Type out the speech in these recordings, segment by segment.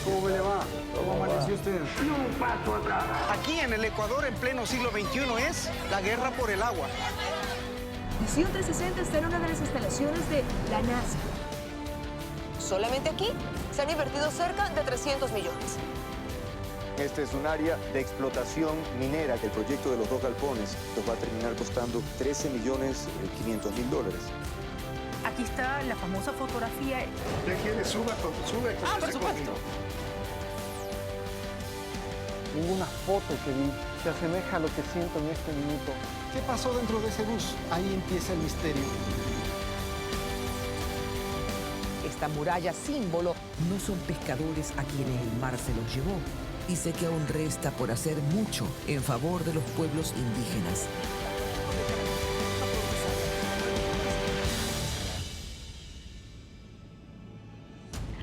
¿Cómo le va? ¿Cómo amaneció usted? Aquí en el Ecuador, en pleno siglo XXI, es la guerra por el agua. Misión 360 está en una de las instalaciones de la NASA. Solamente aquí se han invertido cerca de 300 millones. Este es un área de explotación minera. El proyecto de los 2 galpones nos va a terminar costando $13.500.000. Aquí está la famosa fotografía. ¿Usted quiere sube? Por supuesto. Ninguna foto que vi se asemeja a lo que siento en este minuto. ¿Qué pasó dentro de ese bus? Ahí empieza el misterio. Esta muralla símbolo no son pescadores a quienes el mar se los llevó. Y sé que aún resta por hacer mucho en favor de los pueblos indígenas.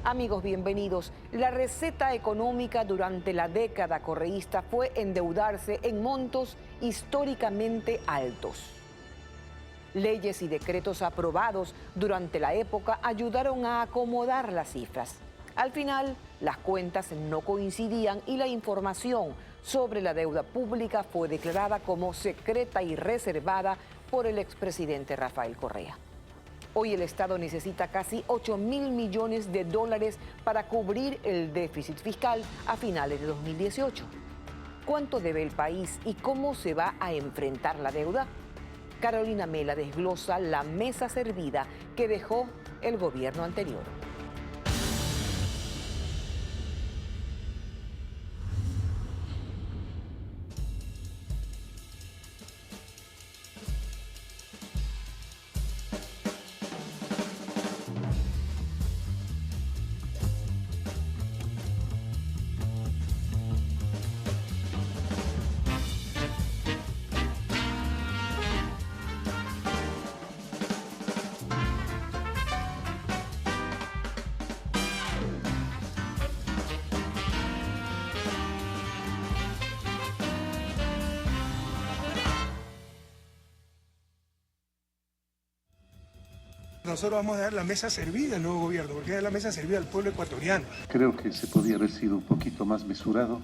Amigos, bienvenidos. La receta económica durante la década correísta fue endeudarse en montos históricamente altos. Leyes y decretos aprobados durante la época ayudaron a acomodar las cifras. Al final, las cuentas no coincidían y la información sobre la deuda pública fue declarada como secreta y reservada por el expresidente Rafael Correa. Hoy el Estado necesita casi 8.000 millones de dólares para cubrir el déficit fiscal a finales de 2018. ¿Cuánto debe el país y cómo se va a enfrentar la deuda? Carolina Mela desglosa la mesa servida que dejó el gobierno anterior. Nosotros vamos a dar la mesa servida al nuevo gobierno, porque es la mesa servida al pueblo ecuatoriano. Creo que se podía haber sido un poquito más mesurado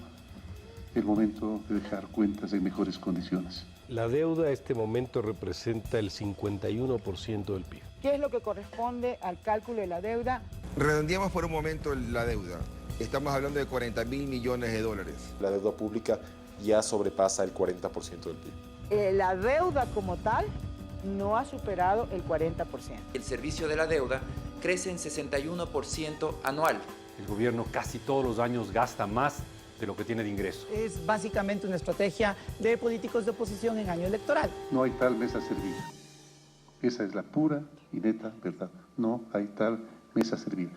el momento de dejar cuentas en mejores condiciones. La deuda a este momento representa el 51% del PIB. ¿Qué es lo que corresponde al cálculo de la deuda? Redondeamos por un momento la deuda. Estamos hablando de 40.000 millones de dólares. La deuda pública ya sobrepasa el 40% del PIB. La deuda como tal no ha superado el 40%. El servicio de la deuda crece en 61% anual. El gobierno casi todos los años gasta más de lo que tiene de ingreso. Es básicamente una estrategia de políticos de oposición en año electoral. No hay tal mesa servida. Esa es la pura y neta verdad. No hay tal mesa servida.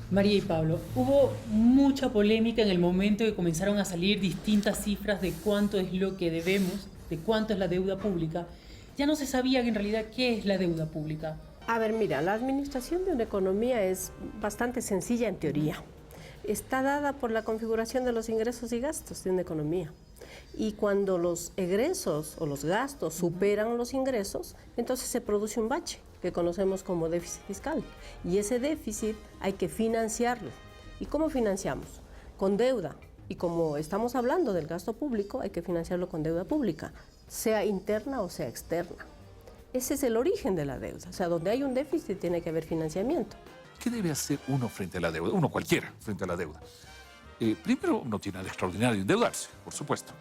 María y Pablo, hubo mucha polémica en el momento que comenzaron a salir distintas cifras de cuánto es lo que debemos, de cuánto es la deuda pública. Ya no se sabía en realidad qué es la deuda pública. A ver, mira, la administración de una economía es bastante sencilla en teoría. Está dada por la configuración de los ingresos y gastos de una economía. Y cuando los egresos o los gastos superan los ingresos, entonces se produce un bache que conocemos como déficit fiscal. Y ese déficit hay que financiarlo. ¿Y cómo financiamos? Con deuda. Y como estamos hablando del gasto público, hay que financiarlo con deuda pública, sea interna o sea externa. Ese es el origen de la deuda. O sea, donde hay un déficit tiene que haber financiamiento. ¿Qué debe hacer uno frente a la deuda? Uno cualquiera frente a la deuda. Primero, no tiene nada extraordinario endeudarse, por supuesto.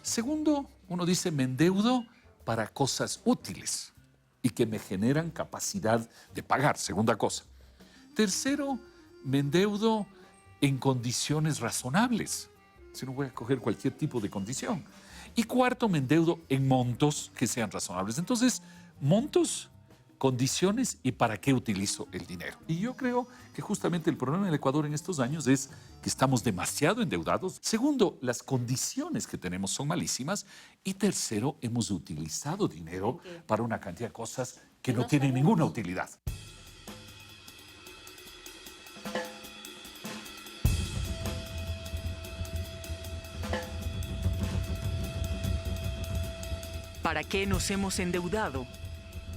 Segundo, uno dice, me endeudo para cosas útiles y que me generan capacidad de pagar, segunda cosa. Tercero, me endeudo en condiciones razonables, si no voy a coger cualquier tipo de condición. Y cuarto, me endeudo en montos que sean razonables. Entonces, montos, condiciones y para qué utilizo el dinero. Y yo creo que justamente el problema del Ecuador en estos años es que estamos demasiado endeudados. Segundo, las condiciones que tenemos son malísimas. Y tercero, hemos utilizado dinero para una cantidad de cosas que no tienen ninguna utilidad. ¿Para qué nos hemos endeudado?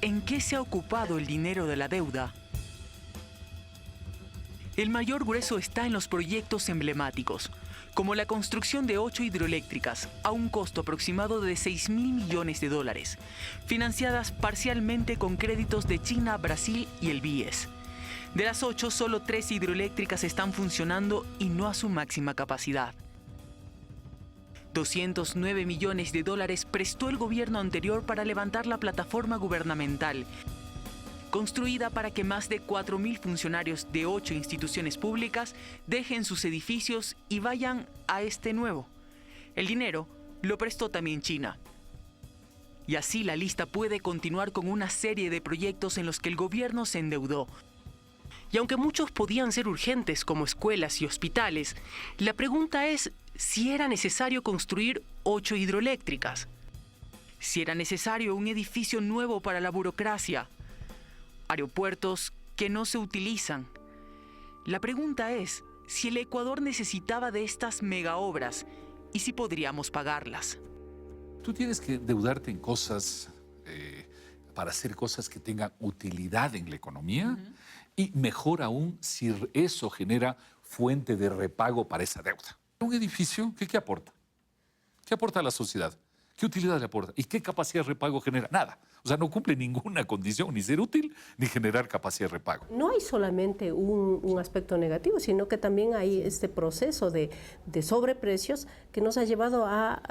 ¿En qué se ha ocupado el dinero de la deuda? El mayor grueso está en los proyectos emblemáticos, como la construcción de 8 hidroeléctricas a un costo aproximado de $6.000 millones, financiadas parcialmente con créditos de China, Brasil y el BIES. De las 8, solo 3 hidroeléctricas están funcionando y no a su máxima capacidad. $209 millones prestó el gobierno anterior para levantar la plataforma gubernamental, construida para que más de 4.000 funcionarios de 8 instituciones públicas dejen sus edificios y vayan a este nuevo. El dinero lo prestó también China. Y así la lista puede continuar con una serie de proyectos en los que el gobierno se endeudó. Y aunque muchos podían ser urgentes, como escuelas y hospitales, la pregunta es si era necesario construir 8 hidroeléctricas, si era necesario un edificio nuevo para la burocracia, aeropuertos que no se utilizan. La pregunta es si el Ecuador necesitaba de estas megaobras y si podríamos pagarlas. Tú tienes que endeudarte en cosas, para hacer cosas que tengan utilidad en la economía y mejor aún si eso genera fuente de repago para esa deuda. Un edificio, ¿qué aporta? ¿Qué aporta a la sociedad? ¿Qué utilidad le aporta? ¿Y qué capacidad de repago genera? Nada. O sea, no cumple ninguna condición, ni ser útil, ni generar capacidad de repago. No hay solamente un aspecto negativo, sino que también hay este proceso de sobreprecios que nos ha llevado a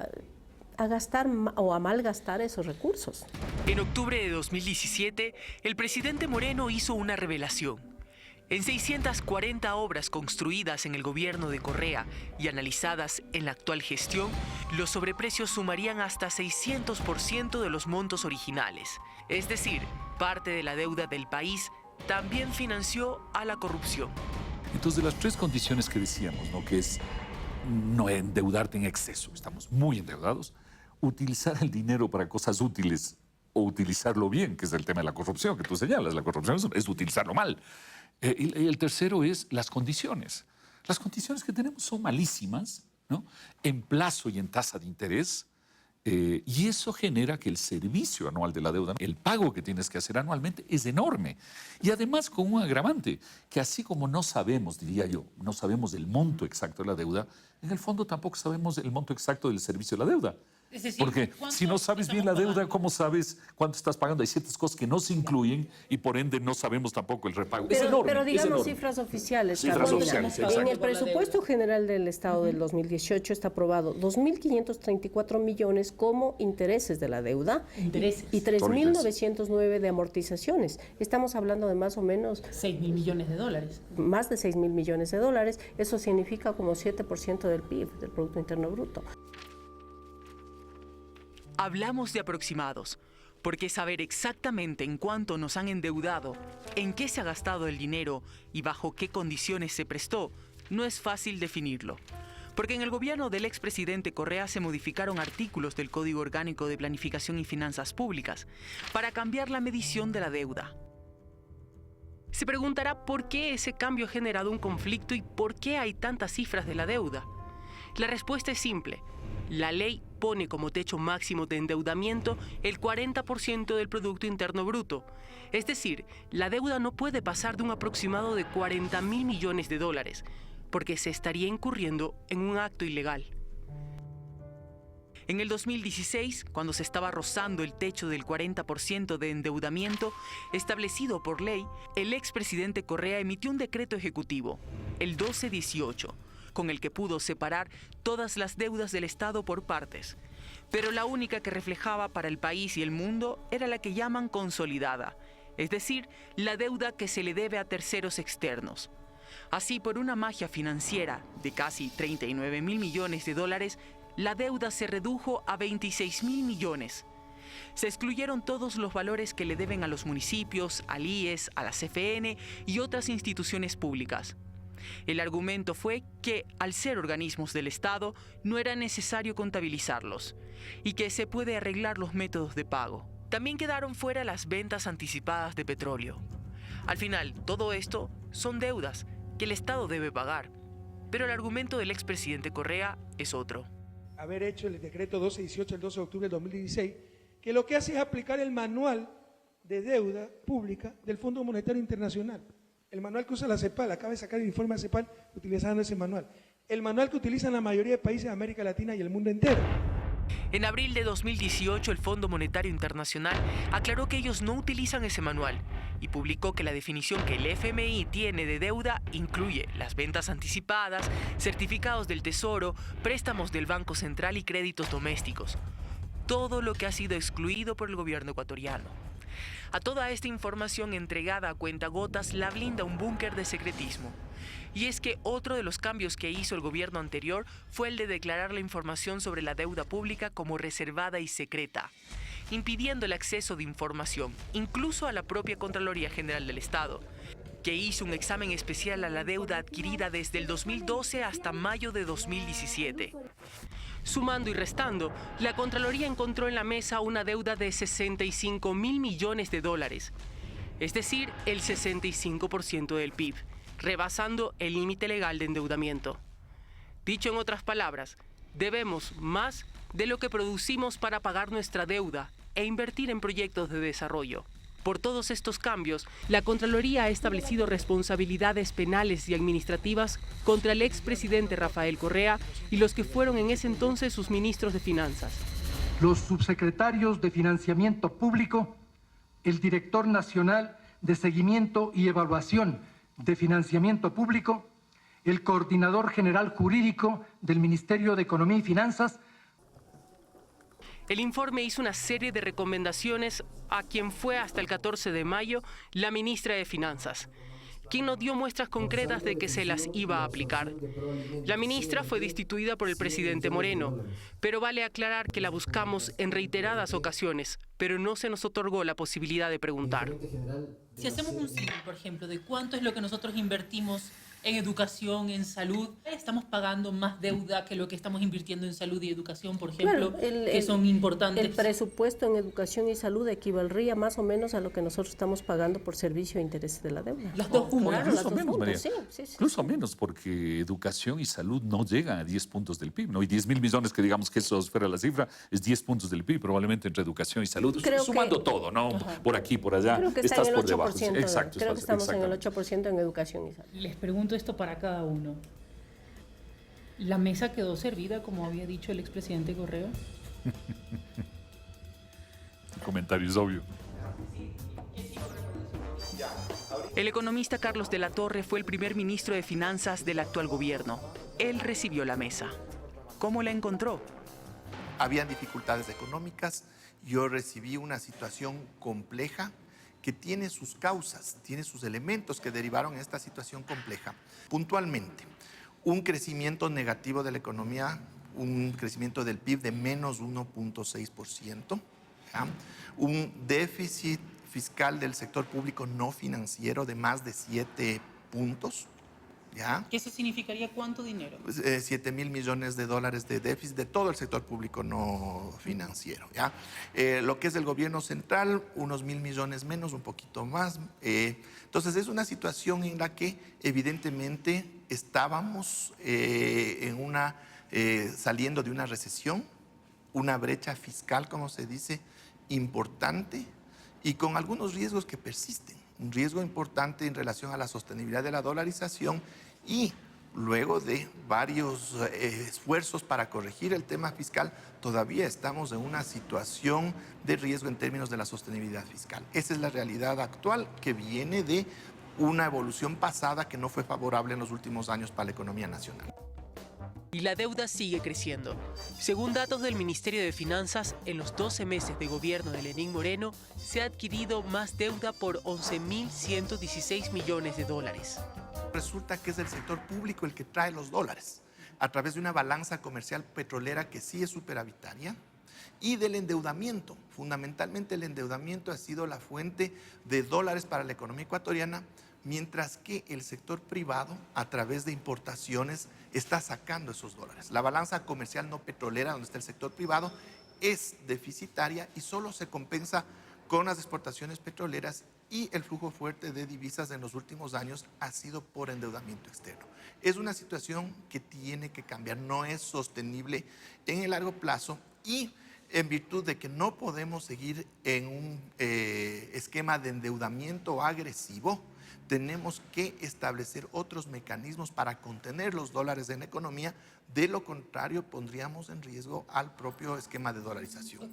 gastar o a malgastar esos recursos. En octubre de 2017, el presidente Moreno hizo una revelación. En 640 obras construidas en el gobierno de Correa y analizadas en la actual gestión, los sobreprecios sumarían hasta 600% de los montos originales. Es decir, parte de la deuda del país también financió a la corrupción. Entonces, de las 3 condiciones que decíamos, ¿no? Que es no endeudarte en exceso, estamos muy endeudados, utilizar el dinero para cosas útiles o utilizarlo bien, que es el tema de la corrupción que tú señalas. La corrupción es utilizarlo mal. Y el tercero es las condiciones. Las condiciones que tenemos son malísimas, ¿no? En plazo y en tasa de interés, y eso genera que el servicio anual de la deuda, el pago que tienes que hacer anualmente es enorme. Y además con un agravante, que así como no sabemos, diría yo, no sabemos el monto exacto de la deuda, en el fondo tampoco sabemos el monto exacto del servicio de la deuda. Es decir, porque si no sabes bien la deuda, ¿cómo sabes cuánto estás pagando? Hay ciertas cosas que no se incluyen y por ende no sabemos tampoco el repago. Pero, es enorme, pero digamos cifras oficiales. Cifras oficiales, en el presupuesto general del Estado del 2018 está aprobado 2.534 millones como intereses de la deuda y 3.909 de amortizaciones. Estamos hablando de más o menos $6.000 millones. Más de $6.000 millones. Eso significa como 7% del PIB, del Producto Interno Bruto. Hablamos de aproximados, porque saber exactamente en cuánto nos han endeudado, en qué se ha gastado el dinero y bajo qué condiciones se prestó, no es fácil definirlo. Porque en el gobierno del expresidente Correa se modificaron artículos del Código Orgánico de Planificación y Finanzas Públicas para cambiar la medición de la deuda. Se preguntará por qué ese cambio ha generado un conflicto y por qué hay tantas cifras de la deuda. La respuesta es simple. La ley pone como techo máximo de endeudamiento el 40% del Producto Interno Bruto. Es decir, la deuda no puede pasar de un aproximado de $40.000 millones, porque se estaría incurriendo en un acto ilegal. En el 2016, cuando se estaba rozando el techo del 40% de endeudamiento establecido por ley, el expresidente Correa emitió un decreto ejecutivo, el 1218, con el que pudo separar todas las deudas del Estado por partes. Pero la única que reflejaba para el país y el mundo era la que llaman consolidada, es decir, la deuda que se le debe a terceros externos. Así, por una magia financiera de casi $39.000 millones, la deuda se redujo a $26.000 millones. Se excluyeron todos los valores que le deben a los municipios, al IES, a la CFN y otras instituciones públicas. El argumento fue que, al ser organismos del Estado, no era necesario contabilizarlos y que se puede arreglar los métodos de pago. También quedaron fuera las ventas anticipadas de petróleo. Al final, todo esto son deudas que el Estado debe pagar, pero el argumento del expresidente Correa es otro. Haber hecho el decreto 1218 el 12 de octubre del 2016, que lo que hace es aplicar el manual de deuda pública del Fondo Monetario Internacional. El manual que usa la CEPAL, acaba de sacar el informe de CEPAL utilizando ese manual. El manual que utilizan la mayoría de países de América Latina y el mundo entero. En abril de 2018, el Fondo Monetario Internacional aclaró que ellos no utilizan ese manual y publicó que la definición que el FMI tiene de deuda incluye las ventas anticipadas, certificados del Tesoro, préstamos del Banco Central y créditos domésticos. Todo lo que ha sido excluido por el gobierno ecuatoriano. A toda esta información entregada a cuentagotas la blinda un búnker de secretismo. Y es que otro de los cambios que hizo el gobierno anterior fue el de declarar la información sobre la deuda pública como reservada y secreta, impidiendo el acceso de información, incluso a la propia Contraloría General del Estado, que hizo un examen especial a la deuda adquirida desde el 2012 hasta mayo de 2017. Sumando y restando, la Contraloría encontró en la mesa una deuda de 65.000 millones de dólares, es decir, el 65% del PIB, rebasando el límite legal de endeudamiento. Dicho en otras palabras, debemos más de lo que producimos para pagar nuestra deuda e invertir en proyectos de desarrollo. Por todos estos cambios, la Contraloría ha establecido responsabilidades penales y administrativas contra el expresidente Rafael Correa y los que fueron en ese entonces sus ministros de Finanzas. Los subsecretarios de Financiamiento Público, el director nacional de Seguimiento y Evaluación de Financiamiento Público, el coordinador general jurídico del Ministerio de Economía y Finanzas. El informe hizo una serie de recomendaciones a quien fue hasta el 14 de mayo la ministra de Finanzas, quien no dio muestras concretas de que se las iba a aplicar. La ministra fue destituida por el presidente Moreno, pero vale aclarar que la buscamos en reiteradas ocasiones, pero no se nos otorgó la posibilidad de preguntar. Si hacemos un símil, por ejemplo, de cuánto es lo que nosotros invertimos en educación, en salud, estamos pagando más deuda que lo que estamos invirtiendo en salud y educación, por ejemplo, que son importantes. El presupuesto en educación y salud equivaldría más o menos a lo que nosotros estamos pagando por servicio e interés de la deuda. Las dos juntas. Claro, Incluso las dos menos, juntas, María. sí. Incluso menos, porque educación y salud no llegan a 10 puntos del PIB, ¿no? Y 10.000 millones, que digamos que eso fuera la cifra, es 10 puntos del PIB, probablemente entre educación y salud. Sumando todo, ¿no? Ajá. Por aquí, por allá, creo que está estás en el 8%, por debajo. Exacto. Creo que estamos en el 8% en educación y salud. Les pregunto esto para cada uno. ¿La mesa quedó servida, como había dicho el expresidente Correa? El comentario es obvio. El economista Carlos de la Torre fue el primer ministro de Finanzas del actual gobierno. Él recibió la mesa. ¿Cómo la encontró? Habían dificultades económicas. Yo recibí una situación compleja que tiene sus causas, tiene sus elementos que derivaron en esta situación compleja. Puntualmente, un crecimiento negativo de la economía, un crecimiento del PIB de menos 1.6%, un déficit fiscal del sector público no financiero de más de 7 puntos. ¿Ya? ¿Qué eso significaría cuánto dinero? 7.000 millones de dólares de déficit de todo el sector público no financiero. ¿Ya? Lo que es el gobierno central, unos 1.000 millones menos, un poquito más. Entonces es una situación en la que evidentemente estábamos saliendo de una recesión, una brecha fiscal, como se dice, importante y con algunos riesgos que persisten. Un riesgo importante en relación a la sostenibilidad de la dolarización y luego de varios esfuerzos para corregir el tema fiscal, todavía estamos en una situación de riesgo en términos de la sostenibilidad fiscal. Esa es la realidad actual que viene de una evolución pasada que no fue favorable en los últimos años para la economía nacional. Y la deuda sigue creciendo. Según datos del Ministerio de Finanzas, en los 12 meses de gobierno de Lenín Moreno, se ha adquirido más deuda por 11.116 millones de dólares. Resulta que es el sector público el que trae los dólares, a través de una balanza comercial petrolera que sí es superavitaria, y del endeudamiento. Fundamentalmente el endeudamiento ha sido la fuente de dólares para la economía ecuatoriana, mientras que el sector privado, a través de importaciones, está sacando esos dólares. La balanza comercial no petrolera, donde está el sector privado, es deficitaria y solo se compensa con las exportaciones petroleras, y el flujo fuerte de divisas en los últimos años ha sido por endeudamiento externo. Es una situación que tiene que cambiar, no es sostenible en el largo plazo, y en virtud de que no podemos seguir en un esquema de endeudamiento agresivo, tenemos que establecer otros mecanismos para contener los dólares en la economía. De lo contrario, pondríamos en riesgo al propio esquema de dolarización.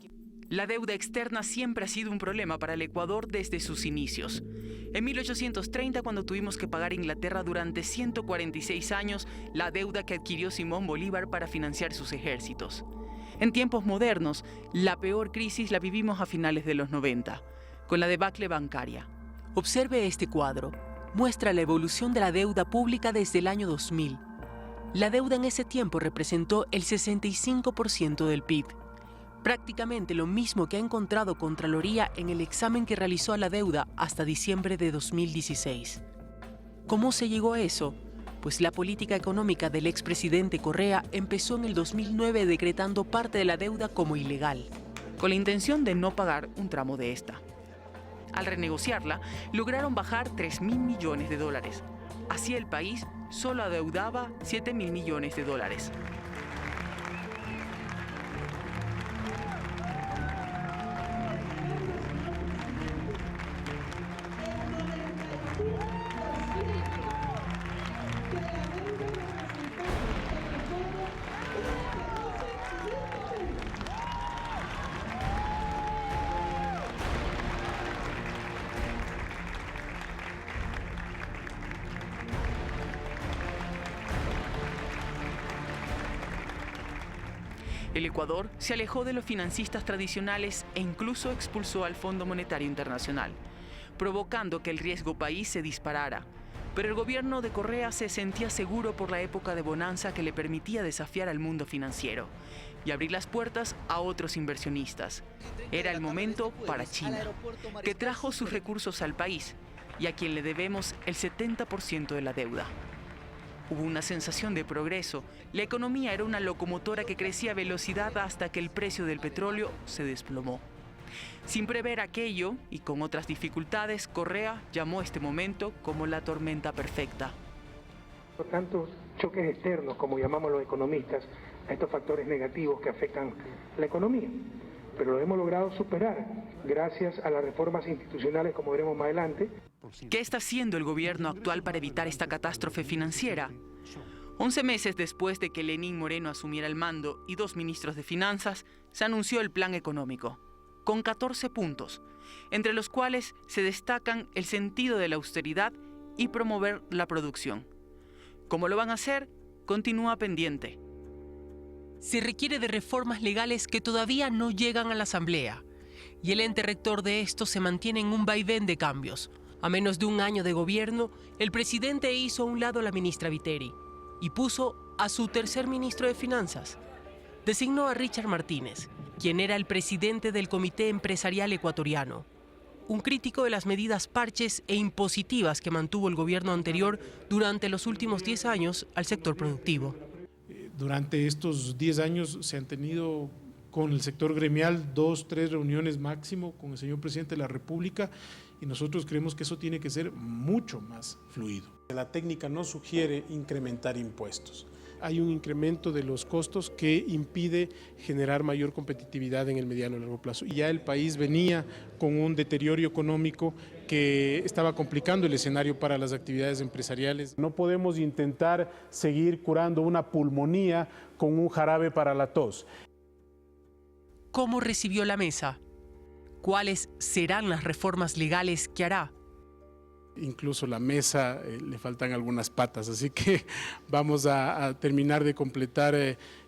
La deuda externa siempre ha sido un problema para el Ecuador desde sus inicios. En 1830, cuando tuvimos que pagar a Inglaterra durante 146 años la deuda que adquirió Simón Bolívar para financiar sus ejércitos. En tiempos modernos, la peor crisis la vivimos a finales de los 90, con la debacle bancaria. Observe este cuadro. Muestra la evolución de la deuda pública desde el año 2000. La deuda en ese tiempo representó el 65% del PIB. Prácticamente lo mismo que ha encontrado Contraloría en el examen que realizó a la deuda hasta diciembre de 2016. ¿Cómo se llegó a eso? Pues la política económica del expresidente Correa empezó en el 2009 decretando parte de la deuda como ilegal, con la intención de no pagar un tramo de esta. Al renegociarla, lograron bajar 3.000 millones de dólares. Así el país solo adeudaba 7.000 millones de dólares. El Ecuador se alejó de los financistas tradicionales e incluso expulsó al Fondo Monetario Internacional, provocando que el riesgo país se disparara. Pero el gobierno de Correa se sentía seguro por la época de bonanza que le permitía desafiar al mundo financiero y abrir las puertas a otros inversionistas. Era el momento para China, que trajo sus recursos al país y a quien le debemos el 70% de la deuda. Hubo una sensación de progreso. La economía era una locomotora que crecía a velocidad hasta que el precio del petróleo se desplomó. Sin prever aquello y con otras dificultades, Correa llamó este momento como la tormenta perfecta. Por tanto, choques externos, como llamamos los economistas, a estos factores negativos que afectan la economía. Pero lo hemos logrado superar gracias a las reformas institucionales, como veremos más adelante. ¿Qué está haciendo el gobierno actual para evitar esta catástrofe financiera? 11 meses después de que Lenín Moreno asumiera el mando y 2 ministros de finanzas, se anunció el plan económico, con 14 puntos, entre los cuales se destacan el sentido de la austeridad y promover la producción. ¿Cómo lo van a hacer? Continúa pendiente. Se requiere de reformas legales que todavía no llegan a la Asamblea, y el ente rector de esto se mantiene en un vaivén de cambios. A menos de un año de gobierno, el presidente hizo a un lado a la ministra Viteri y puso a su tercer ministro de Finanzas. Designó a Richard Martínez, quien era el presidente del Comité Empresarial Ecuatoriano, un crítico de las medidas parches e impositivas que mantuvo el gobierno anterior durante los últimos 10 años al sector productivo. Durante estos 10 años se han tenido con el sector gremial 2, 3 reuniones máximo con el señor presidente de la República y nosotros creemos que eso tiene que ser mucho más fluido. La técnica no sugiere incrementar impuestos. Hay un incremento de los costos que impide generar mayor competitividad en el mediano y largo plazo. Y ya el país venía con un deterioro económico que estaba complicando el escenario para las actividades empresariales. No podemos intentar seguir curando una pulmonía con un jarabe para la tos. ¿Cómo recibió la mesa? ¿Cuáles serán las reformas legales que hará? Incluso la mesa le faltan algunas patas, así que vamos a terminar de completar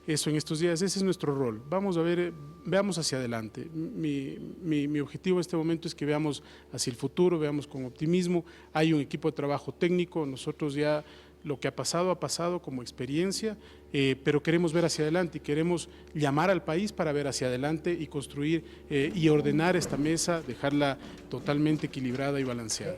eso en estos días. Ese es nuestro rol. Vamos a ver, veamos hacia adelante. Mi objetivo en este momento es que veamos hacia el futuro, veamos con optimismo. Hay un equipo de trabajo técnico, nosotros ya lo que ha pasado como experiencia, pero queremos ver hacia adelante y queremos llamar al país para ver hacia adelante y construir y ordenar esta mesa, dejarla totalmente equilibrada y balanceada.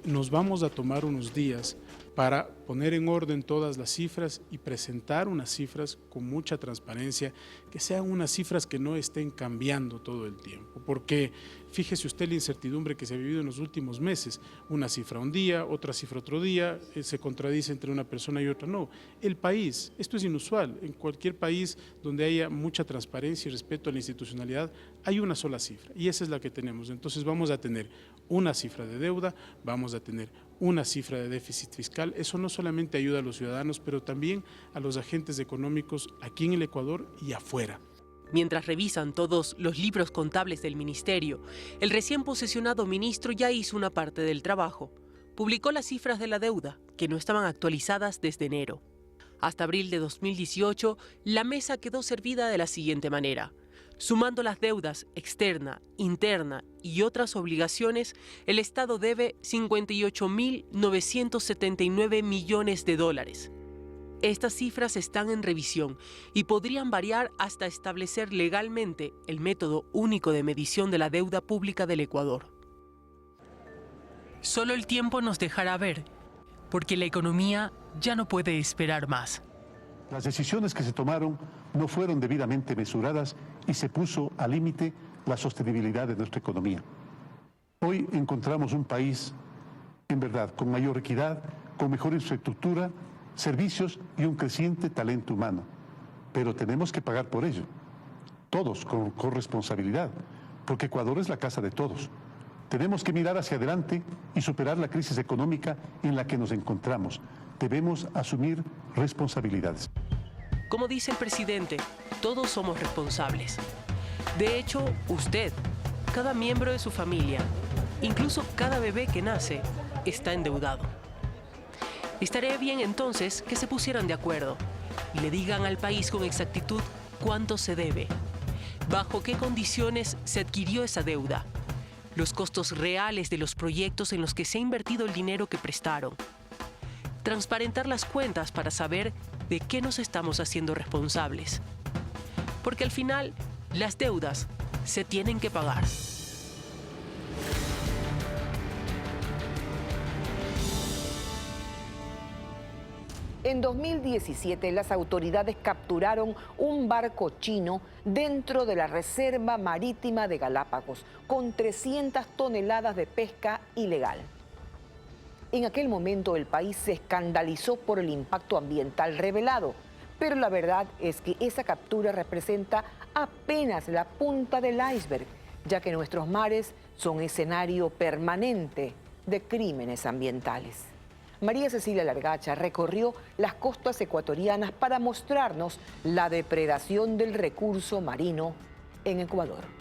Nos vamos a tomar unos días para poner en orden todas las cifras y presentar unas cifras con mucha transparencia, que sean unas cifras que no estén cambiando todo el tiempo, porque fíjese usted la incertidumbre que se ha vivido en los últimos meses, una cifra un día, otra cifra otro día, se contradice entre una persona y otra. No, el país, esto es inusual, en cualquier país donde haya mucha transparencia y respeto a la institucionalidad, hay una sola cifra y esa es la que tenemos. Entonces vamos a tener una cifra de deuda, vamos a tener una cifra de déficit fiscal. Eso no solamente ayuda a los ciudadanos, pero también a los agentes económicos aquí en el Ecuador y afuera. Mientras revisan todos los libros contables del ministerio, el recién posesionado ministro ya hizo una parte del trabajo. Publicó las cifras de la deuda, que no estaban actualizadas desde enero. Hasta abril de 2018, la mesa quedó servida de la siguiente manera. Sumando las deudas externa, interna y otras obligaciones, el Estado debe 58.979 millones de dólares. Estas cifras están en revisión y podrían variar hasta establecer legalmente el método único de medición de la deuda pública del Ecuador. Solo el tiempo nos dejará ver, porque la economía ya no puede esperar más. Las decisiones que se tomaron no fueron debidamente mesuradas y se puso al límite la sostenibilidad de nuestra economía. Hoy encontramos un país, en verdad, con mayor equidad, con mejor infraestructura, servicios y un creciente talento humano. Pero tenemos que pagar por ello, todos con responsabilidad, porque Ecuador es la casa de todos. Tenemos que mirar hacia adelante y superar la crisis económica en la que nos encontramos. Debemos asumir responsabilidades. Como dice el presidente, todos somos responsables. De hecho, usted, cada miembro de su familia, incluso cada bebé que nace, está endeudado. Estaría bien entonces que se pusieran de acuerdo y le digan al país con exactitud cuánto se debe, bajo qué condiciones se adquirió esa deuda, los costos reales de los proyectos en los que se ha invertido el dinero que prestaron. Transparentar las cuentas para saber de qué nos estamos haciendo responsables. Porque al final, las deudas se tienen que pagar. En 2017, las autoridades capturaron un barco chino dentro de la Reserva Marítima de Galápagos, con 300 toneladas de pesca ilegal. En aquel momento el país se escandalizó por el impacto ambiental revelado, pero la verdad es que esa captura representa apenas la punta del iceberg, ya que nuestros mares son escenario permanente de crímenes ambientales. María Cecilia Largacha recorrió las costas ecuatorianas para mostrarnos la depredación del recurso marino en Ecuador.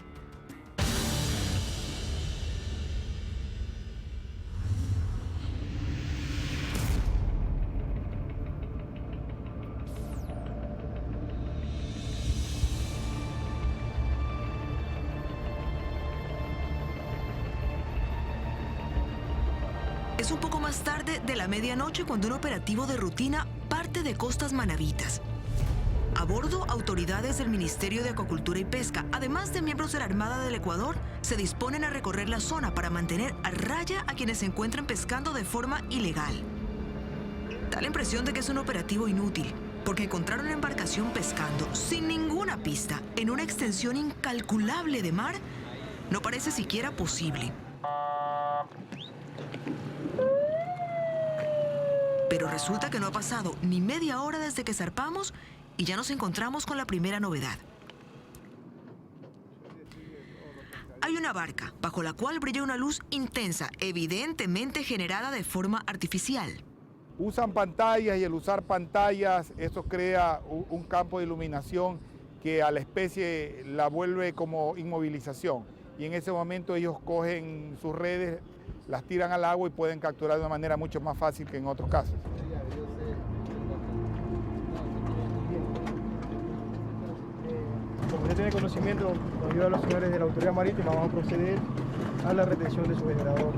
Es un poco más tarde de la medianoche cuando un operativo de rutina parte de Costas Manavitas. A bordo, autoridades del Ministerio de Acuacultura y Pesca, además de miembros de la Armada del Ecuador, se disponen a recorrer la zona para mantener a raya a quienes se encuentren pescando de forma ilegal. Da la impresión de que es un operativo inútil, porque encontrar una embarcación pescando sin ninguna pista en una extensión incalculable de mar no parece siquiera posible. Pero resulta que no ha pasado ni media hora desde que zarpamos y ya nos encontramos con la primera novedad. Hay una barca bajo la cual brilla una luz intensa, evidentemente generada de forma artificial. Usan pantallas y al usar pantallas eso crea un campo de iluminación que a la especie la vuelve como inmovilización. Y en ese momento ellos cogen sus redes, las tiran al agua y pueden capturar de una manera mucho más fácil que en otros casos. Como usted tiene conocimiento, con ayuda de los señores de la Autoridad Marítima, vamos a proceder a la retención de su generador.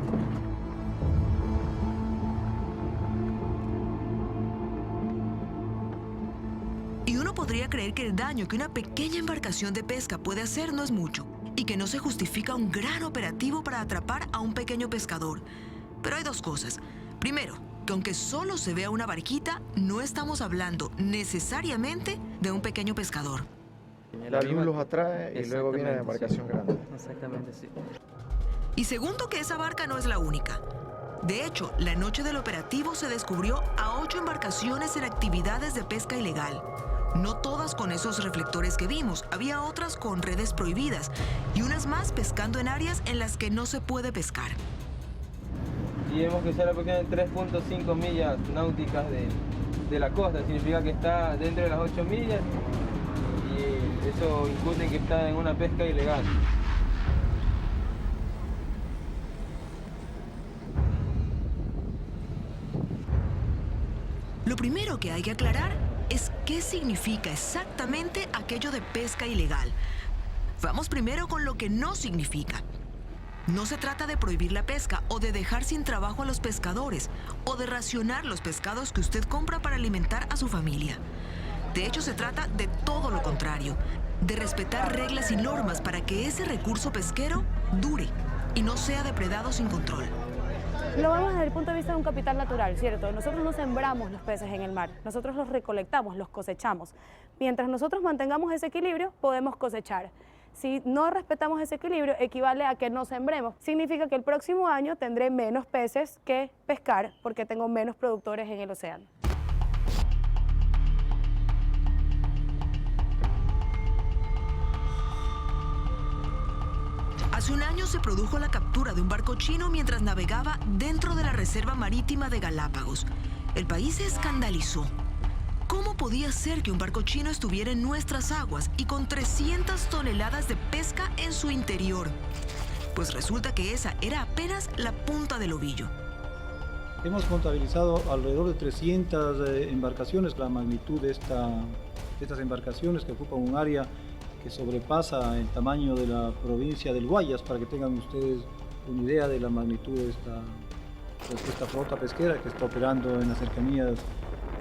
Y uno podría creer que el daño que una pequeña embarcación de pesca puede hacer no es mucho, y que no se justifica un gran operativo para atrapar a un pequeño pescador. Pero hay dos cosas. Primero, porque aunque solo se vea una barquita, no estamos hablando necesariamente de un pequeño pescador. La luz los atrae y luego viene la embarcación grande. Exactamente, sí. Y segundo que esa barca no es la única. De hecho, la noche del operativo se descubrió a 8 embarcaciones en actividades de pesca ilegal. No todas con esos reflectores que vimos, había otras con redes prohibidas y unas más pescando en áreas en las que no se puede pescar. Y hemos cruzado aproximadamente 3.5 millas náuticas de la costa, significa que está dentro de las 8 millas y eso incute que está en una pesca ilegal. Lo primero que hay que aclarar es qué significa exactamente aquello de pesca ilegal. Vamos primero con lo que no significa. No se trata de prohibir la pesca o de dejar sin trabajo a los pescadores o de racionar los pescados que usted compra para alimentar a su familia. De hecho, se trata de todo lo contrario, de respetar reglas y normas para que ese recurso pesquero dure y no sea depredado sin control. Lo vemos desde el punto de vista de un capital natural, ¿cierto? Nosotros no sembramos los peces en el mar, nosotros los recolectamos, los cosechamos. Mientras nosotros mantengamos ese equilibrio, podemos cosechar. Si no respetamos ese equilibrio, equivale a que no sembremos. Significa que el próximo año tendré menos peces que pescar porque tengo menos productores en el océano. Hace un año se produjo la captura de un barco chino mientras navegaba dentro de la Reserva Marítima de Galápagos. El país se escandalizó. ¿Cómo podía ser que un barco chino estuviera en nuestras aguas y con 300 toneladas de pesca en su interior? Pues resulta que esa era apenas la punta del ovillo. Hemos contabilizado alrededor de 300 embarcaciones. La magnitud de estas embarcaciones que ocupan un área que sobrepasa el tamaño de la provincia del Guayas, para que tengan ustedes una idea de la magnitud de esta flota pesquera que está operando en las cercanías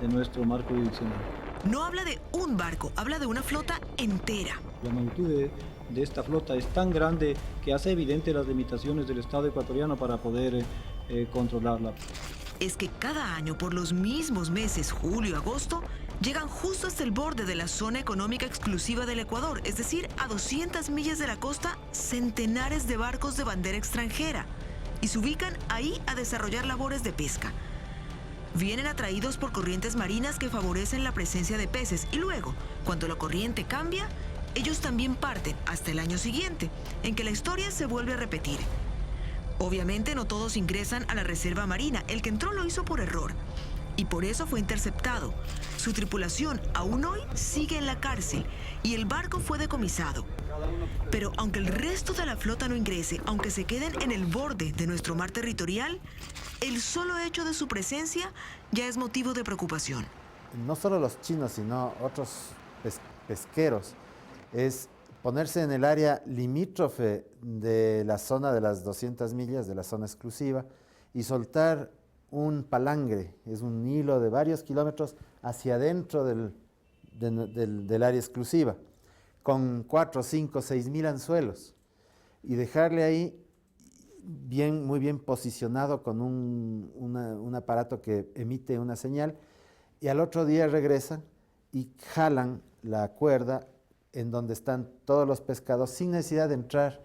de nuestro marco jurisdiccional. No habla de un barco, habla de una flota entera. La magnitud de esta flota es tan grande que hace evidente las limitaciones del Estado ecuatoriano para poder controlarla. Es que cada año, por los mismos meses, julio y agosto, llegan justo hasta el borde de la zona económica exclusiva del Ecuador, es decir, a 200 millas de la costa, centenares de barcos de bandera extranjera, y se ubican ahí a desarrollar labores de pesca. Vienen atraídos por corrientes marinas que favorecen la presencia de peces y luego, cuando la corriente cambia, ellos también parten hasta el año siguiente, en que la historia se vuelve a repetir. Obviamente no todos ingresan a la reserva marina, el que entró lo hizo por error y por eso fue interceptado. Su tripulación aún hoy sigue en la cárcel y el barco fue decomisado. Pero aunque el resto de la flota no ingrese, aunque se queden en el borde de nuestro mar territorial, el solo hecho de su presencia ya es motivo de preocupación. No solo los chinos, sino otros pesqueros, es ponerse en el área limítrofe de la zona de las 200 millas, de la zona exclusiva, y soltar un palangre, es un hilo de varios kilómetros hacia adentro del área exclusiva, con 4, 5, 6 mil anzuelos, y dejarle ahí muy bien posicionado con un aparato que emite una señal, y al otro día regresan y jalan la cuerda en donde están todos los pescados sin necesidad de entrar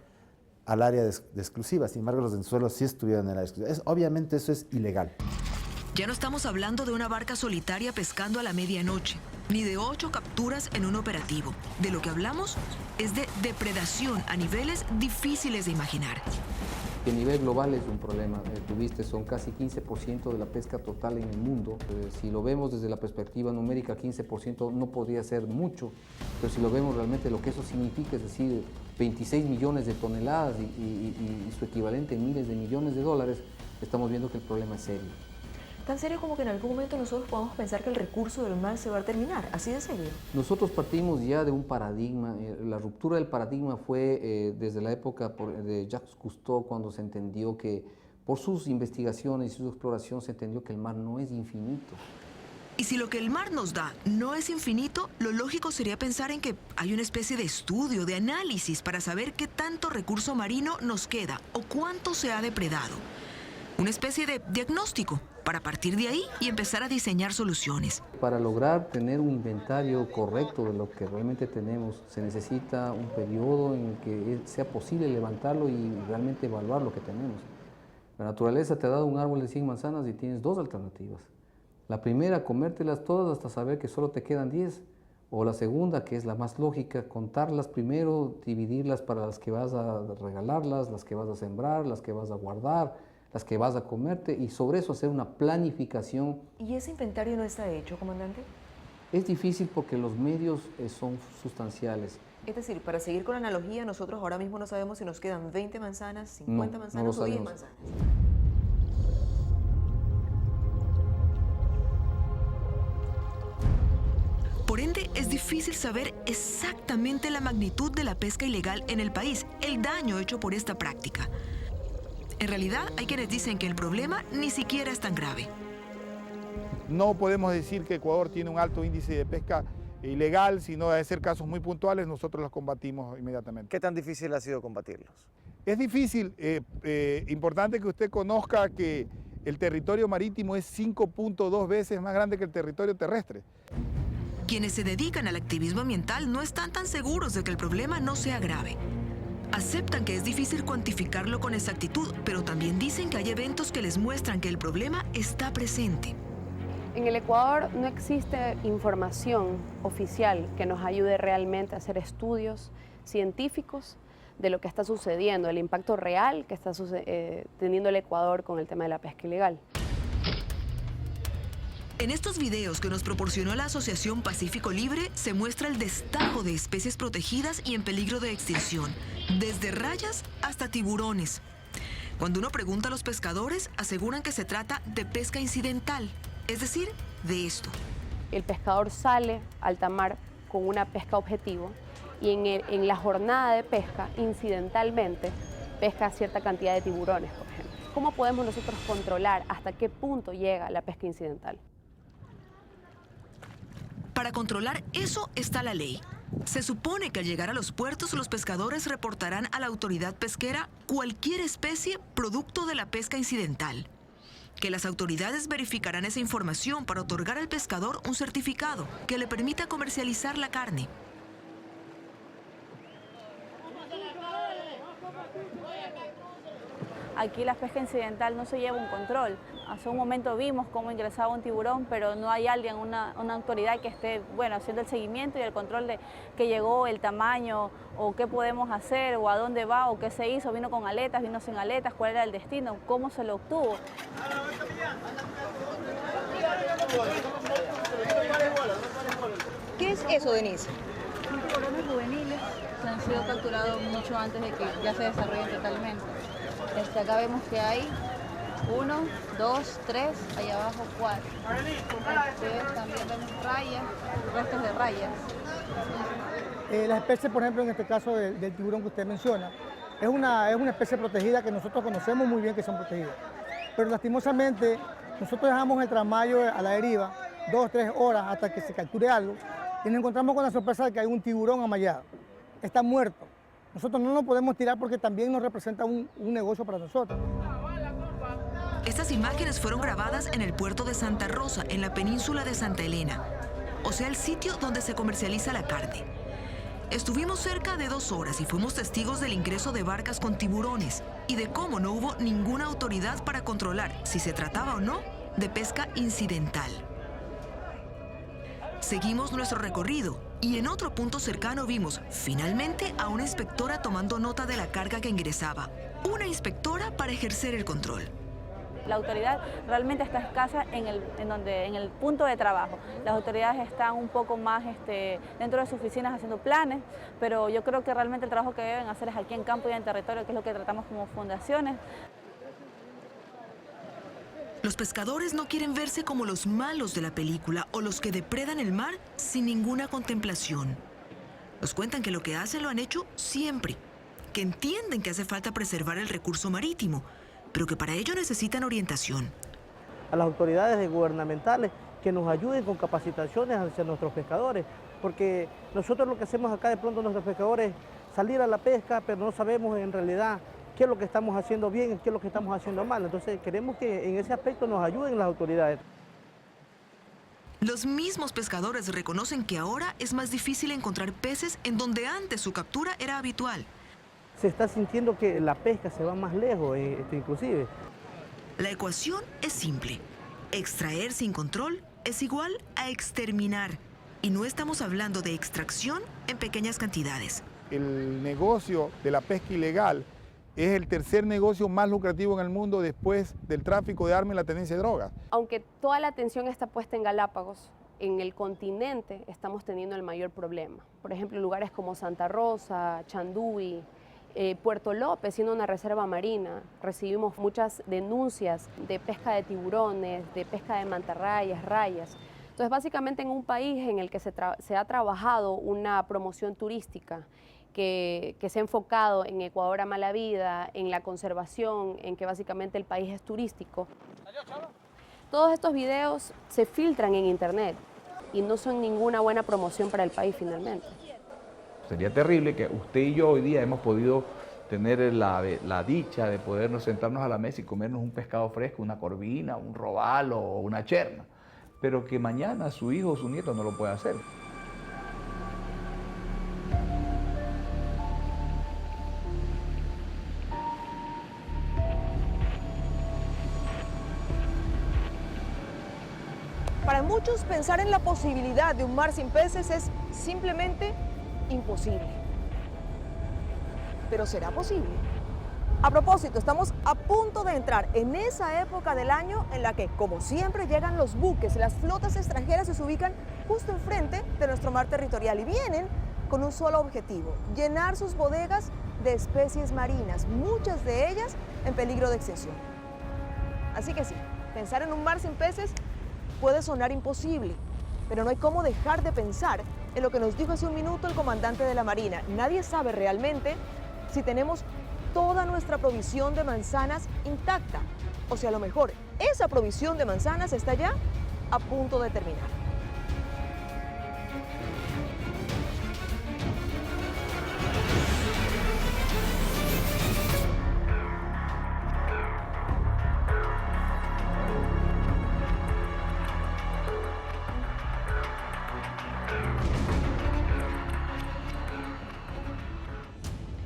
al área de exclusiva. Sin embargo, los anzuelos sí estuvieron en el área exclusiva. Obviamente eso es ilegal. Ya no estamos hablando de una barca solitaria pescando a la medianoche, ni de 8 capturas en un operativo. De lo que hablamos es de depredación a niveles difíciles de imaginar. A nivel global es un problema. Tuviste, son casi 15% de la pesca total en el mundo. Si lo vemos desde la perspectiva numérica, 15% no podría ser mucho, pero si lo vemos realmente lo que eso significa, es decir, 26 millones de toneladas y su equivalente en miles de millones de dólares, estamos viendo que el problema es serio. Tan serio como que en algún momento nosotros podemos pensar que el recurso del mar se va a terminar, así de serio. Nosotros partimos ya de un paradigma. La ruptura del paradigma fue desde la época de Jacques Cousteau, cuando se entendió que por sus investigaciones y su exploración se entendió que el mar no es infinito. Y si lo que el mar nos da no es infinito, lo lógico sería pensar en que hay una especie de estudio, de análisis para saber qué tanto recurso marino nos queda o cuánto se ha depredado. Una especie de diagnóstico. para partir de ahí y empezar a diseñar soluciones. Para lograr tener un inventario correcto de lo que realmente tenemos, se necesita un periodo en el que sea posible levantarlo y realmente evaluar lo que tenemos. La naturaleza te ha dado un árbol de 100 manzanas y tienes dos alternativas. La primera, comértelas todas hasta saber que solo te quedan 10. O la segunda, que es la más lógica, contarlas primero, dividirlas para las que vas a regalarlas, las que vas a sembrar, las que vas a guardar, las que vas a comerte, y sobre eso hacer una planificación. ¿Y ese inventario no está hecho, comandante? Es difícil porque los medios son sustanciales. Es decir, para seguir con la analogía, nosotros ahora mismo no sabemos si nos quedan 20 manzanas, 50 No, manzanas no o 10 sabemos. manzanas. Por ende, es difícil saber exactamente la magnitud de la pesca ilegal en el país, el daño hecho por esta práctica. En realidad, hay quienes dicen que el problema ni siquiera es tan grave. No podemos decir que Ecuador tiene un alto índice de pesca ilegal, sino de ser casos muy puntuales, nosotros los combatimos inmediatamente. ¿Qué tan difícil ha sido combatirlos? Es difícil, importante que usted conozca que el territorio marítimo es 5.2 veces más grande que el territorio terrestre. Quienes se dedican al activismo ambiental no están tan seguros de que el problema no sea grave. Aceptan que es difícil cuantificarlo con exactitud, pero también dicen que hay eventos que les muestran que el problema está presente. En el Ecuador no existe información oficial que nos ayude realmente a hacer estudios científicos de lo que está sucediendo, el impacto real que está teniendo el Ecuador con el tema de la pesca ilegal. En estos videos que nos proporcionó la Asociación Pacífico Libre se muestra el destajo de especies protegidas y en peligro de extinción, desde rayas hasta tiburones. Cuando uno pregunta a los pescadores, aseguran que se trata de pesca incidental, es decir, de esto. El pescador sale a alta mar con una pesca objetivo y en la jornada de pesca, incidentalmente, pesca cierta cantidad de tiburones, por ejemplo. ¿Cómo podemos nosotros controlar hasta qué punto llega la pesca incidental? Para controlar eso está la ley. Se supone que al llegar a los puertos, los pescadores reportarán a la autoridad pesquera cualquier especie producto de la pesca incidental. Que las autoridades verificarán esa información para otorgar al pescador un certificado que le permita comercializar la carne. Aquí la pesca incidental no se lleva un control. Hace un momento vimos cómo ingresaba un tiburón, pero no hay alguien, una autoridad que esté, haciendo el seguimiento y el control de qué llegó, el tamaño, o qué podemos hacer, o a dónde va, o qué se hizo, vino con aletas, vino sin aletas, cuál era el destino, cómo se lo obtuvo. ¿Qué es eso, Denise? Son tiburones juveniles, han sido capturados mucho antes de que ya se desarrollen totalmente. Acá vemos que hay 1, 2, 3, allá abajo 4. También vemos rayas, restos de rayas. La especie, por ejemplo, en este caso del tiburón que usted menciona, es una especie protegida que nosotros conocemos muy bien que son protegidas. Pero lastimosamente, nosotros dejamos el tramayo a la deriva 2 o 3 horas hasta que se capture algo y nos encontramos con la sorpresa de que hay un tiburón amallado. Está muerto. Nosotros no lo podemos tirar porque también nos representa un negocio para nosotros. Estas imágenes fueron grabadas en el puerto de Santa Rosa, en la península de Santa Elena, o sea, el sitio donde se comercializa la carne. Estuvimos cerca de 2 horas y fuimos testigos del ingreso de barcas con tiburones y de cómo no hubo ninguna autoridad para controlar si se trataba o no de pesca incidental. Seguimos nuestro recorrido y en otro punto cercano vimos finalmente a una inspectora tomando nota de la carga que ingresaba. Una inspectora para ejercer el control. La autoridad realmente está escasa en el punto de trabajo. Las autoridades están un poco más dentro de sus oficinas haciendo planes, pero yo creo que realmente el trabajo que deben hacer es aquí en campo y en territorio, que es lo que tratamos como fundaciones. Los pescadores no quieren verse como los malos de la película o los que depredan el mar sin ninguna contemplación. Nos cuentan que lo que hacen lo han hecho siempre, que entienden que hace falta preservar el recurso marítimo, pero que para ello necesitan orientación. A las autoridades gubernamentales que nos ayuden con capacitaciones hacia nuestros pescadores, porque nosotros lo que hacemos acá de pronto nuestros pescadores salir a la pesca, pero no sabemos en realidad qué es lo que estamos haciendo bien y qué es lo que estamos haciendo mal. Entonces queremos que en ese aspecto nos ayuden las autoridades. Los mismos pescadores reconocen que ahora es más difícil encontrar peces en donde antes su captura era habitual. Se está sintiendo que la pesca se va más lejos, inclusive. La ecuación es simple. Extraer sin control es igual a exterminar. Y no estamos hablando de extracción en pequeñas cantidades. El negocio de la pesca ilegal es el tercer negocio más lucrativo en el mundo después del tráfico de armas y la tenencia de drogas. Aunque toda la atención está puesta en Galápagos, en el continente estamos teniendo el mayor problema. Por ejemplo, lugares como Santa Rosa, Chanduy, Puerto López, siendo una reserva marina, recibimos muchas denuncias de pesca de tiburones, de pesca de mantarrayas, rayas. Entonces, básicamente en un país en el que se ha trabajado una promoción turística, que se ha enfocado en Ecuador a mala vida, en la conservación, en que básicamente el país es turístico. Todos estos videos se filtran en internet y no son ninguna buena promoción para el país finalmente. Sería terrible que usted y yo hoy día hemos podido tener la dicha de podernos sentarnos a la mesa y comernos un pescado fresco, una corvina, un robalo o una cherna, pero que mañana su hijo o su nieto no lo pueda hacer. Para muchos, pensar en la posibilidad de un mar sin peces es simplemente imposible. ¿Pero será posible? A propósito, estamos a punto de entrar en esa época del año en la que, como siempre, llegan los buques, las flotas extranjeras se ubican justo enfrente de nuestro mar territorial y vienen con un solo objetivo: llenar sus bodegas de especies marinas, muchas de ellas en peligro de extinción. Así que sí, pensar en un mar sin peces puede sonar imposible, pero no hay cómo dejar de pensar en lo que nos dijo hace un minuto el comandante de la Marina. Nadie sabe realmente si tenemos toda nuestra provisión de manzanas intacta, o si a lo mejor esa provisión de manzanas está ya a punto de terminar.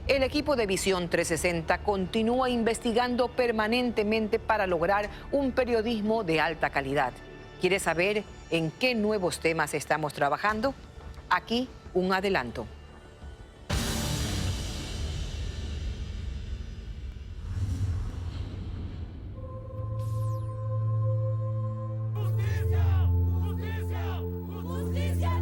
El equipo de Visión 360 continúa investigando permanentemente para lograr un periodismo de alta calidad. ¿Quieres saber en qué nuevos temas estamos trabajando? Aquí un adelanto.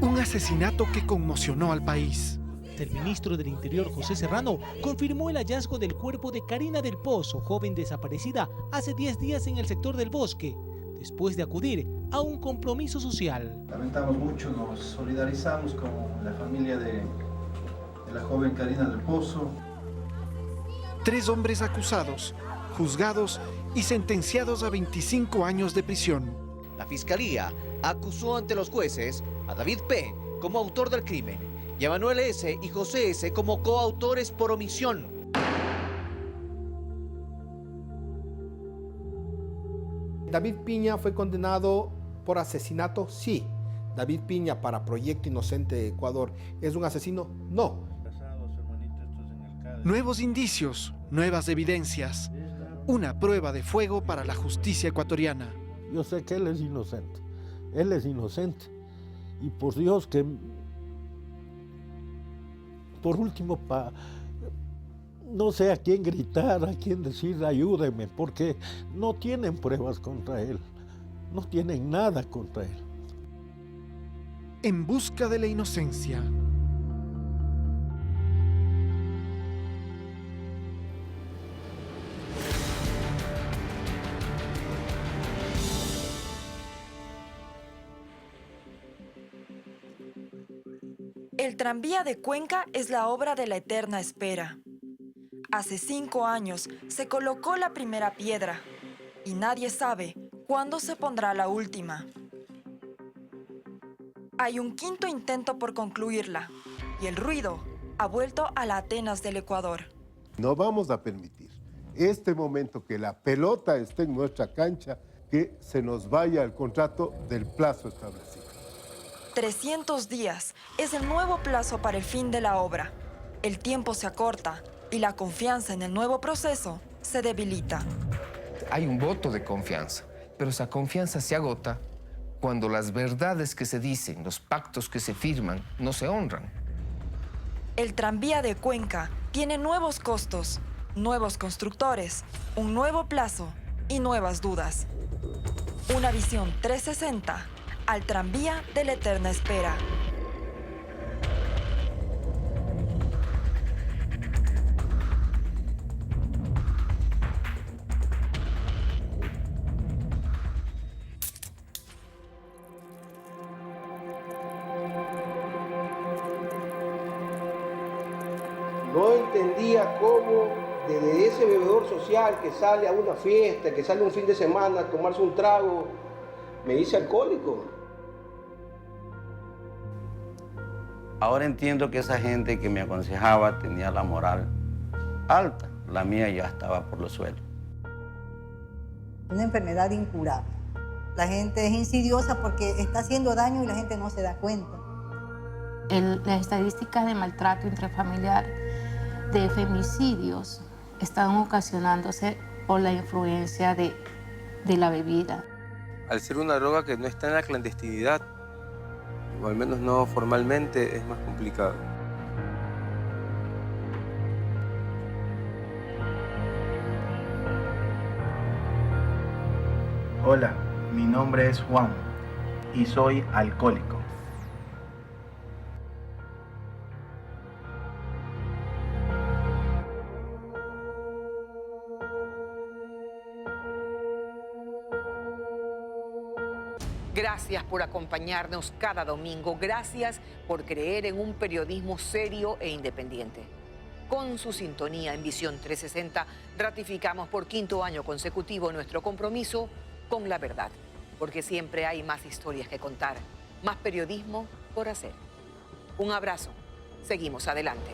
Un asesinato que conmocionó al país. El ministro del Interior, José Serrano, confirmó el hallazgo del cuerpo de Karina del Pozo, joven desaparecida hace 10 días en el sector del Bosque, después de acudir a un compromiso social. Lamentamos mucho, nos solidarizamos con la familia de la joven Karina del Pozo. 3 hombres acusados, juzgados y sentenciados a 25 años de prisión. La Fiscalía acusó ante los jueces a David P. como autor del crimen y a Manuel S. y José S. como coautores por omisión. David Piña fue condenado por asesinato, sí. David Piña, para Proyecto Inocente de Ecuador, ¿es un asesino? No. Nuevos indicios, nuevas evidencias. Una prueba de fuego para la justicia ecuatoriana. Yo sé que él es inocente. Él es inocente. Y por Dios que... Por último, no sé a quién gritar, a quién decir ayúdeme, porque no tienen pruebas contra él, no tienen nada contra él. En busca de la inocencia. El tranvía de Cuenca es la obra de la eterna espera. Hace 5 años se colocó la primera piedra y nadie sabe cuándo se pondrá la última. Hay un 5.º intento por concluirla y el ruido ha vuelto a la Atenas del Ecuador. No vamos a permitir este momento que la pelota esté en nuestra cancha, que se nos vaya el contrato del plazo establecido. 300 días es el nuevo plazo para el fin de la obra. El tiempo se acorta y la confianza en el nuevo proceso se debilita. Hay un voto de confianza, pero esa confianza se agota cuando las verdades que se dicen, los pactos que se firman, no se honran. El tranvía de Cuenca tiene nuevos costos, nuevos constructores, un nuevo plazo y nuevas dudas. Una visión 360 al tranvía de la eterna espera. No entendía cómo desde ese bebedor social que sale a una fiesta, que sale un fin de semana a tomarse un trago, me hice alcohólico. Ahora entiendo que esa gente que me aconsejaba tenía la moral alta, la mía ya estaba por los suelos. Una enfermedad incurable. La gente es insidiosa porque está haciendo daño y la gente no se da cuenta. Las estadísticas de maltrato intrafamiliar, de femicidios, están ocasionándose por la influencia de la bebida. Al ser una droga que no está en la clandestinidad, o al menos no formalmente, es más complicado. Hola, mi nombre es Juan y soy alcohólico. Gracias por acompañarnos cada domingo. Gracias por creer en un periodismo serio e independiente. Con su sintonía en Visión 360, ratificamos por 5º año consecutivo nuestro compromiso con la verdad. Porque siempre hay más historias que contar, más periodismo por hacer. Un abrazo. Seguimos adelante.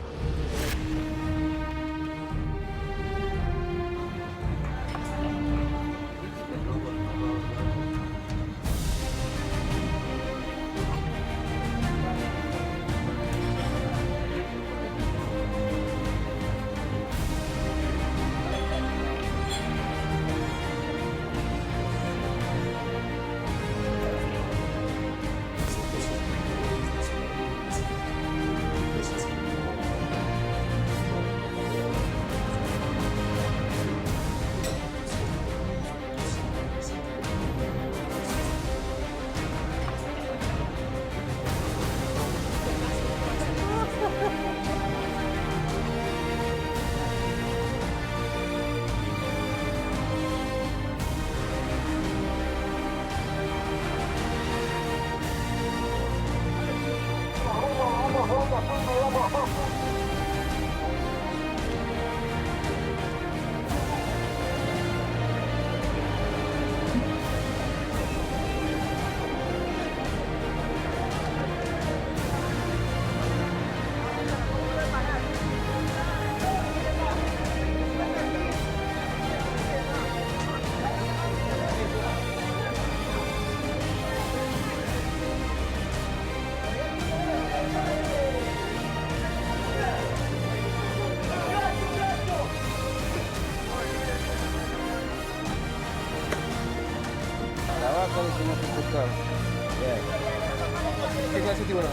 ¿Qué clase de tiburón?